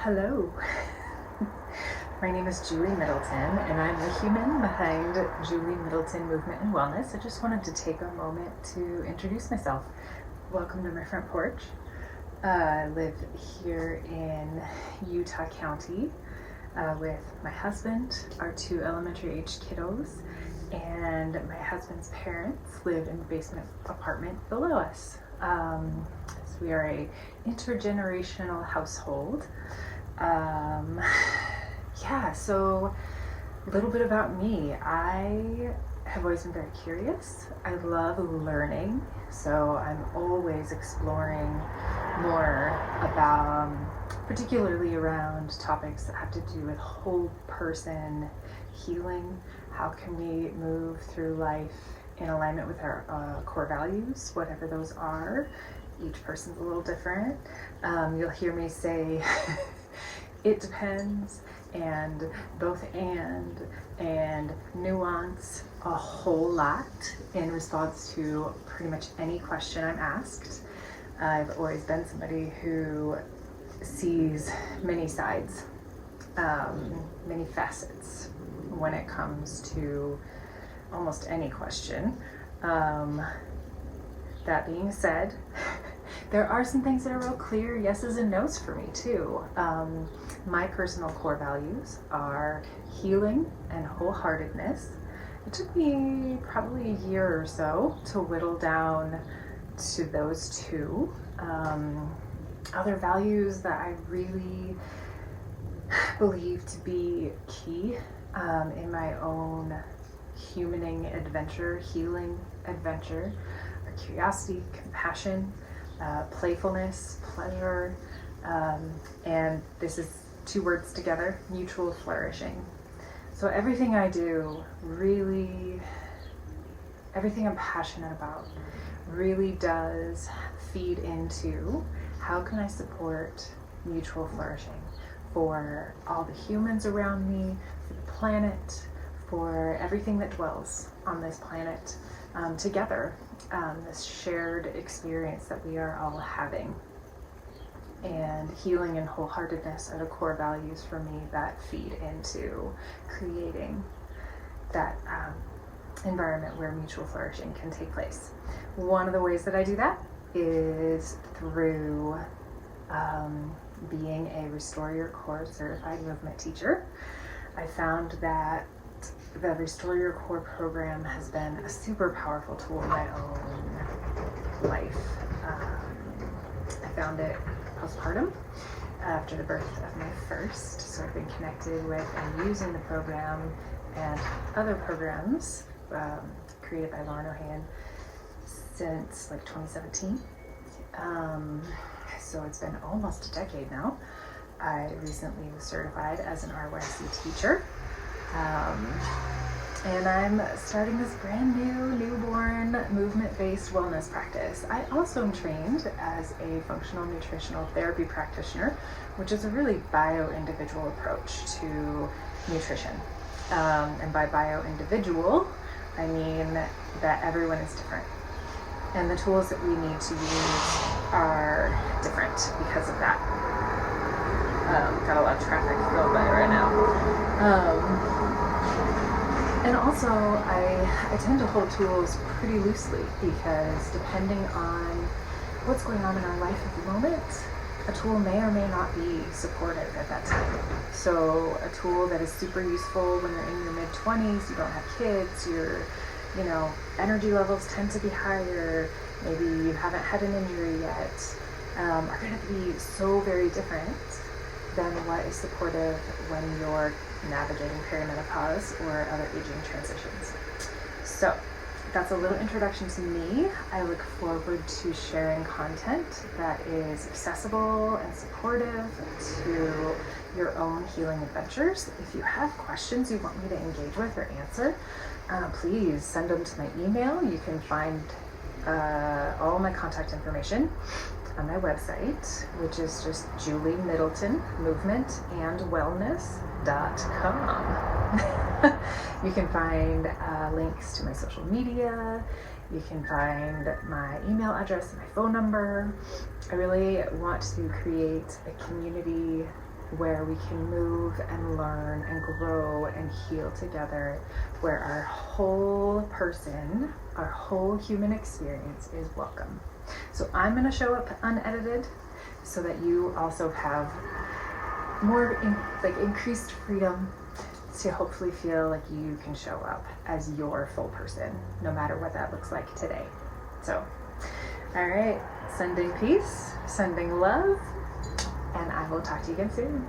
Hello, my name is Julie Middleton, and I'm the human behind Julie Middleton Movement and Wellness. I just wanted to take a moment to introduce myself. Welcome to my front porch. I live here in Utah County with my husband, our two elementary age kiddos, and my husband's parents live in the basement apartment below us. So we are a intergenerational household. So a little bit about me. I have always been very curious. I love learning, so I'm always exploring more about, particularly around topics that have to do with whole person healing. How can we move through life in alignment with our core values, whatever those are? Each person's a little different. You'll hear me say it depends, and both and nuance a whole lot in response to pretty much any question I'm asked. I've always been somebody who sees many sides, many facets when it comes to almost any question. That being said, there are some things that are real clear yeses and nos for me too. My personal core values are healing and wholeheartedness. It took me probably a year or so to whittle down to those two. Other values that I really believe to be key in my own humaning adventure, healing adventure, are curiosity, compassion, playfulness, pleasure, and this is two words together, mutual flourishing. So everything I do, really, everything I'm passionate about really does feed into how can I support mutual flourishing for all the humans around me, for the planet, for everything that dwells on this planet together, this shared experience that we are all having. And healing and wholeheartedness are the core values for me that feed into creating that environment where mutual flourishing can take place. One of the ways that I do that is through being a Restore Your Core certified movement teacher. I found that the Restore Your Core program has been a super powerful tool in my own life. I found it postpartum after the birth of my first, so I've been connected with and using the program and other programs created by Lauren O'Han since like 2017. So it's been almost a decade now. I recently was certified as an RYC teacher. And I'm starting this brand new newborn movement-based wellness practice. I also am trained as a functional nutritional therapy practitioner, which is a really bio-individual approach to nutrition. And by bio-individual, I mean that everyone is different. And the tools that we need to use are different because of that. Got a lot of traffic going by right now. And also, I tend to hold tools pretty loosely because depending on what's going on in our life at the moment, a tool may or may not be supportive at that time. So a tool that is super useful when you're in your mid-20s, you don't have kids, your energy levels tend to be higher, maybe you haven't had an injury yet, are going to be so very different than what is supportive when you're navigating perimenopause or other aging transitions. So that's a little introduction to me. I look forward to sharing content that is accessible and supportive to your own healing adventures. If you have questions you want me to engage with or answer, please send them to my email. You can find all my contact information on my website, which is just Julie Middleton Movement and Wellness.com. You can find links to my social media. You can find my email address and my phone number. I really want to create a community where we can move and learn and grow and heal together, where our whole person, our whole human experience is welcome. So I'm going to show up unedited so that you also have more increased freedom to hopefully feel like you can show up as your full person, no matter what that looks like today. So, all right, sending peace, sending love, and I will talk to you again soon.